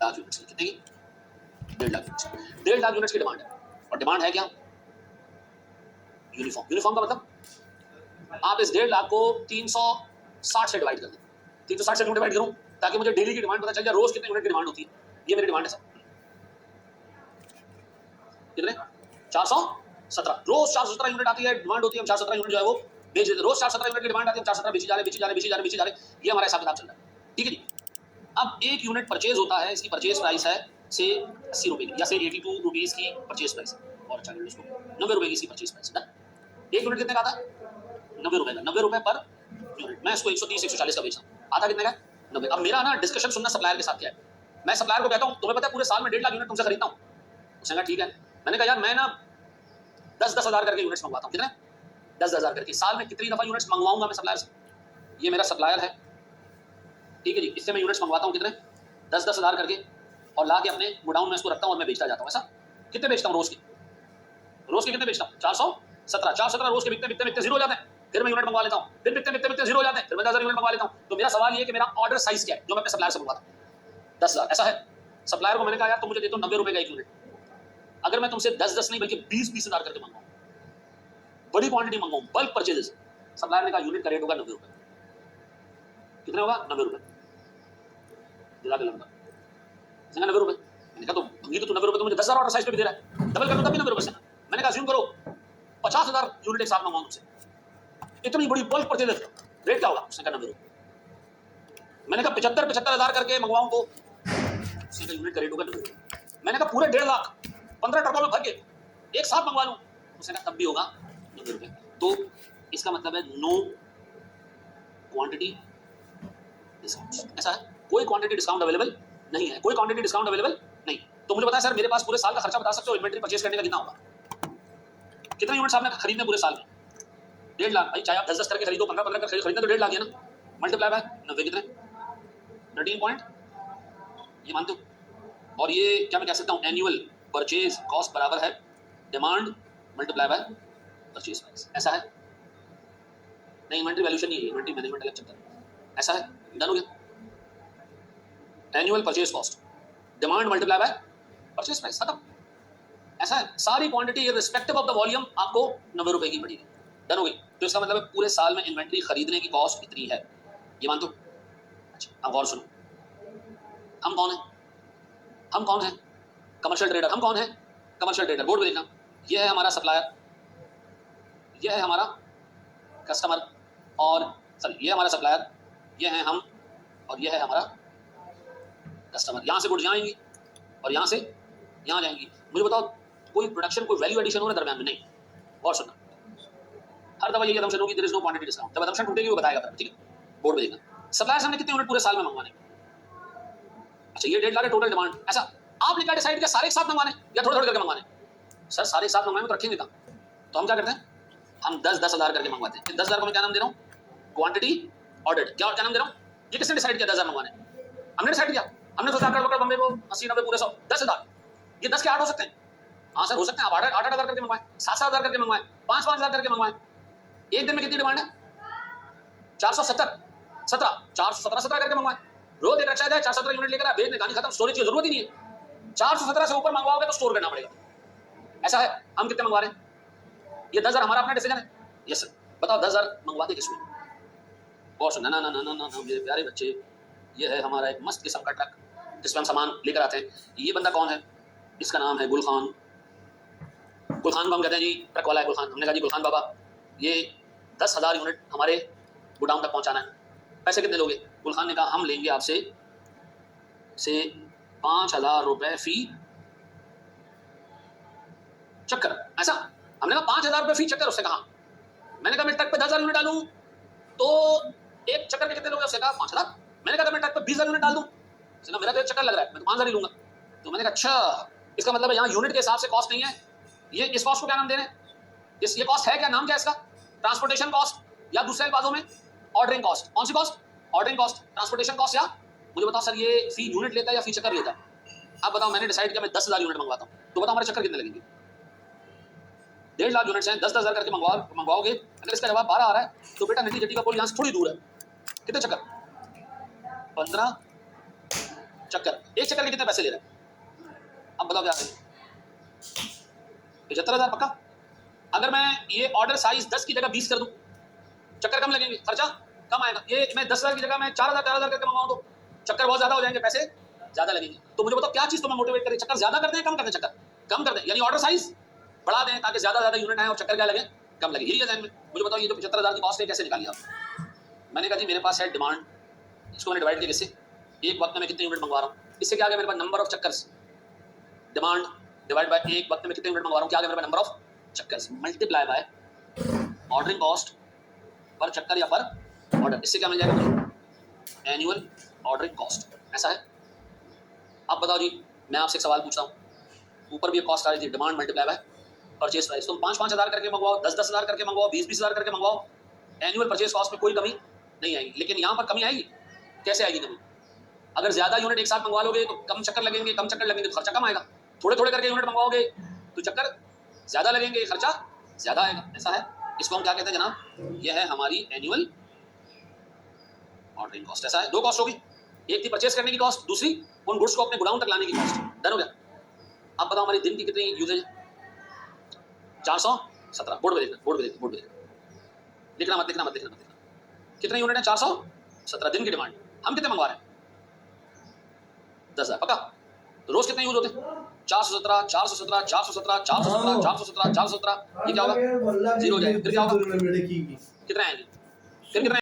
Lakh units कितने की? 1.5 lakh units. 1.5 lakh units की डिमांड है और डिमांड है क्या? यूनिफॉर्म। यूनिफॉर्म का मतलब आप इस 1.5 लाख को 360 से डिवाइड कर दें। 360 से क्यों डिवाइड करूं? ताकि मुझे डेली की डिमांड पता चल जाए, रोज कितने यूनिट की डिमांड होती है। ये मेरी डिमांड है सर। कितने? 417। रोज 417 यूनिट आती है, डिमांड होती है, हम 417 यूनिट जो है वो बेच देते। रोज 417 यूनिट की डिमांड आती है, 417 बेची जा रहे, बेची जा रहे, बेची जा रहे, बेची जा रहे। ये हमारा हिसाब किताब चल रहा है, ठीक है जी। अब एक यूनिट परचेज होता है, इसकी परचेज प्राइस है से 80 रुपए की, या से 82 रुपीज की परचेज प्राइस है। और अच्छा उसको 90 रुपए की इसकी परचेज प्राइस है। एक यूनिट कितने का आता है? 90 रुपए का। 90 रुपए पर यूनिट। मैं इसको 130 140 का बेच रहा हूँ। आता कितने का? 90। अब मेरा ना डिस्कशन सुनना सप्लायर के साथ क्या है। मैं सप्लायर को कहता हूँ तुम्हें पता है पूरे साल में 1.5 लाख यूनिट तुमसे खरीदता हूँ। उसने कहा ठीक है। मैंने कहा यार मैं ना 10-10 हजार करके यूनिट्स मंगवाता हूँ। कितने? 10-10 हजार करके। साल में कितनी दफा यूनिट्स मंगवाऊंगा मैं सप्लायर से? ये मेरा सप्लायर है, ठीक है जी। इससे मैं यूनिट्स मंगवाता हूँ कितने? 10-10 हजार करके, और ला के अपने गोडाउन में इसको रखता हूँ और मैं बेचता जाता हूँ। ऐसा कितने बेचता हूँ रोज की? रोज के कितने बेचता हूँ? 417 रोज के बिकते बिकते बिकते जीरो हो जाते हैं। फिर मैं यूनिट मंगवा लेता हूँ, फिर बिकते बिकते बिकते जीरो हो जाते हैं, फिर मैं 10,000 यूनिट मंगवा लेता हूँ। तो मेरा सवाल ये है कि मेरा ऑर्डर साइज क्या है जो मैं अपने सप्लायर से मंगवाता हूँ? 10,000। ऐसा है। सप्लायर को मैंने कहा यार तुम मुझे देते हो 90 रुपए का एक यूनिट। अगर मैं तुमसे 10-10 नहीं बल्कि 20-20 हजार करके मंगवाऊँ, बड़ी क्वांटिटी मंगवाऊँ, बल्क परचेजेस, सप्लायर ने कहा यूनिट का रेट होगा 90 रुपए। कितने होगा? 90 रुपए। दिला के लंबा 90 रुपए। मैंने कहा तो भंगी, तो 90 रुपए तो मुझे 10,000 ऑर्डर साइज पे भी दे रहा है, डबल कर दो तभी 90 रुपए से। मैंने कहा अज्यूम करो 50,000 यूनिट एक साथ मंगवाऊं तुमसे, इतनी बड़ी बल्क परचेज, रेट क्या होगा? उसने कहा 90 रुपए। मैंने कहा 75 हजार करके मंगवाऊं तो उसने कहा यूनिट का रेट होगा 90 रुपए। मैंने कहा पूरे 1.5 लाख 15 ट्रकों में भर के एक साथ मंगवा लूं, उसने कहा तब भी होगा 90 रुपए। तो इसका मतलब है नो क्वांटिटी डिस्काउंट। ऐसा है, कोई क्वांटिटी डिस्काउंट अवेलेबल नहीं है, कोई क्वांटिटी डिस्काउंट अवेलेबल नहीं। तो मुझे बताया सर मेरे पास पूरे साल का खर्चा बता सकते हो इन्वेंटरी परचेज करने का कितना होगा? कितने यूनिट्स आपने खरीदने पूरे साल में? 1.5 लाख। भाई चाहे आप 10-10 करके खरीदो, 15-15 करके खरीदना तो 1.5 लाख है ना। मल्टीप्लाई बाय 90 कितने? 13 पॉइंट, ये मानते हो? और ये क्या मैं कह सकता हूँ एनुअल परचेज कॉस्ट बराबर है demand multiply by purchase price. ऐसा है? नहीं, इन्वेंटरी वैल्यूएशन नहीं है, इन्वेंटरी मैनेजमेंट अलग चलता है। ऐसा है? डन हो गया। Annual purchase cost demand multiply by purchase price, खत्म। ऐसा है, सारी quantity respective of the volume आपको 90 रुपए की पड़ेगी। डन हो गई। तो इसका मतलब है पूरे साल में इन्वेंटरी खरीदने की कॉस्ट इतनी है, ये मान दो। अच्छा अब गौर सुनो, हम कौन है? हम कौन है? Commercial trader. हम कौन है? Commercial trader. बोर्ड पे देखना, ये है हमारा सप्लायर, ये है हमारा कस्टमर, और सॉरी ये है हमारा सप्लायर, ये है हम, और ये है हमारा कस्टमर। यहाँ से गुड्स यहाँ आएंगी और यहाँ से यहाँ जाएंगी। मुझे बताओ कोई प्रोडक्शन, कोई वैल्यू एडिशन हो रहा है दरम्यान में? नहीं। और सुनना, हर दफा यही असम्पशन होगी there is no quantity discount. जब असम्पशन टूटेगी वो बताएगा फिर, ठीक है? बोर्ड पे देखना, सप्लायर हमने कितने यूनिट पूरे साल में मंगवाने? अच्छा ये 1.5 लाख है टोटल डिमांड। ऐसा आपने क्या डिसाइड किया, सारे एक साथ मंगवाने या थोड़े थोड़े करके मंगवाने? सर सारे एक साथ मंगवाने तो रखेंगे कहाँ? तो हम क्या करते हैं, हम 10-10 हजार करके मंगवाते हैं। 10 हजार को मैं क्या नाम दे रहा हूँ? Quantity ordered. क्या नाम दे रहा हूँ? ये किसने डिसाइड किया 10 हजार मंगवाने? हमने डिसाइड किया। हमने सोचा कर बम्बे को 80-90 पूरे 100 10 हजार, ये 10 के 8 हो सकते हैं। हाँ सर हो सकते हैं। आप 8-8 हजार करके मंगवाएं, 7-7 हजार करके मंगवाएं, 5-5 हजार करके मंगवाएं। एक दिन में कितनी डिमांड है? 417 करके मंगवाएं। रोज एक रक्षा जाए 417 यूनिट लेकर आए, भेजने कहानी खत्म, स्टोरेज की जरूरत ही नहीं है। 417 से ऊपर मंगवाओगे तो स्टोर करना पड़ेगा। ऐसा है। हम कितने मंगवा रहे हैं? ये 10 हजार हमारा अपना डिसीजन है। Yes sir. बताओ 10 हजार मंगवाते किसमें? और सुन, ना ना ना ना ना मेरे प्यारे बच्चे, ये है हमारा एक मस्त किस्म का ट्रक जिसमें हम सामान लेकर आते हैं। ये बंदा कौन है? इसका नाम है गुलखान। गुलखान को हम कहते हैं जी ट्रक वाला है गुलखान। हमने कहा जी गुलखान बाबा ये 10,000 यूनिट हमारे गोडाउन तक पहुंचाना है, पैसे कितने लोगे? गुलखान ने कहा हम लेंगे आपसे से 5,000 रुपए फी चक्कर। ऐसा? हमने कहा 5,000 रुपए फी चक्कर। उससे कहा, मैंने कहा मैं ट्रक पे 10,000 यूनिट डालूं तो एक चक्कर के कितने लोगे? उससे कहा 5,000। मैंने कहा मैं ट्रक पे 20,000 यूनिट डाल दूं, उसने कहा मेरा तो एक चक्कर लग रहा है, मैं तो 5,000 ही लूंगा। तो मैंने कहा अच्छा, इसका मतलब है यहाँ यूनिट के हिसाब से कॉस्ट नहीं है। ये इस कॉस्ट को क्या नाम दे रहे हैं? ये कॉस्ट है क्या? नाम क्या है इसका? ट्रांसपोर्टेशन कॉस्ट, या दूसरे अल्फाजों में ऑर्डरिंग कॉस्ट। कौन सी cost? Ordering cost, transportation cost. या मुझे बताओ सर ये फी यूनिट लेता है या फी चक्कर लेता है? अब बताओ, मैंने डिसाइड किया मैं 10,000 यूनिट मंगवाता हूँ, तो बताओ हमारे चक्कर कितने लगेंगे? 1.5 लाख यूनिट्स हैं, 10-10 हजार करके मंगवाओगे। अगर इसका जवाब 12 आ रहा है तो बेटा नटी जटी का पोल यहाँ से थोड़ी दूर है। कितने चक्कर? 15 चक्कर, एक चक्कर के कितने पैसे ले रहे हैं? अब बताओ क्या करें? 75,000 पक्का। अगर मैं ये ऑर्डर साइज 10 की जगह 20 कर दूं, चक्कर कम लगेंगे, खर्चा कम आएगा। ये मैं 10,000 की जगह मैं 4,000 करके मंगवाऊं तो चक्कर बहुत ज्यादा हो जाएंगे, पैसे ज्यादा लगेंगे। तो मुझे बताओ क्या चीज तुम्हें मोटिवेट करे, चक्कर ज्यादा कर दें कम कर दें? चक्कर कम कर दें, यानी ऑर्डर साइज बढ़ा दें ताकि ज्यादा यूनिट आए और चक्कर क्या लगे, कम लगे। यही है ध्यान में। मुझे बताओ ये जो 75,000 की कॉस्ट है कैसे निकाली आप? मैंने कहा जी मेरे पास है डिमांड, इसको मैंने डिवाइड किया किससे, एक वक्त में मैं कितने यूनिट मंगवा रहा हूँ, इससे क्या आ गया मेरे पास नंबर ऑफ चक्कर्स, डिमांड डिवाइड बाय एक वक्त में कितने यूनिट मंगवा रहा हूँ, क्या आ गया मेरे पास नंबर ऑफ चक्कर्स मल्टीप्लाई बाय ऑर्डरिंग कॉस्ट पर चक्कर या पर ऑर्डर, इससे क्या मिल जाएगा मुझे, एनुअल ऑर्डरिंग कॉस्ट। ऐसा है। अब बताओ जी मैं आपसे एक सवाल पूछता हूँ, ऊपर भी एक कॉस्ट आ रही थी, demand multiply by purchase price. तुम 5-5 हज़ार करके मंगवाओ, 10-10 हज़ार करके मंगवाओ, 20-20 हज़ार करके मंगवाओ, एनुअल परचेज कॉस्ट में कोई कमी नहीं आएगी। लेकिन यहाँ पर कमी आएगी, कैसे आएगी कमी? अगर ज्यादा यूनिट एक साथ मंगवा लोगे तो कम चक्कर लगेंगे, कम चक्कर लगेंगे तो खर्चा कम आएगा। थोड़े थोड़े करके यूनिट मंगवाओगे तो चक्कर ज्यादा लगेंगे, खर्चा ज्यादा आएगा। ऐसा है। इसको हम क्या कहते हैं जनाब, यह है हमारी एनुअल ऑर्डरिंग कॉस्ट। ऐसा है। दो कॉस्ट होगी, एक थी परचेस करने की कॉस्ट, दूसरी उन गुड्स को अपने गोडाउन तक लाने की कॉस्ट। डन हो गया। अब बताओ हमारी दिन की कितनी यूजेज है? 417। बोर्ड पे देखना, बोर्ड पे देखना, बोर्ड पे देखना, लिखना मत, लिखना मत, लिखना मत, लिखना। कितने यूनिट है? 417 दिन की डिमांड। हम कितने मंगवा रहे हैं? 10,000 पक्का। तो रोज कितने यूज होते हैं? 417 417 417 417 417 417। ये क्या होगा? जीरो हो जाएगा। फिर क्या होगा? कितने आएंगे? फिर कितने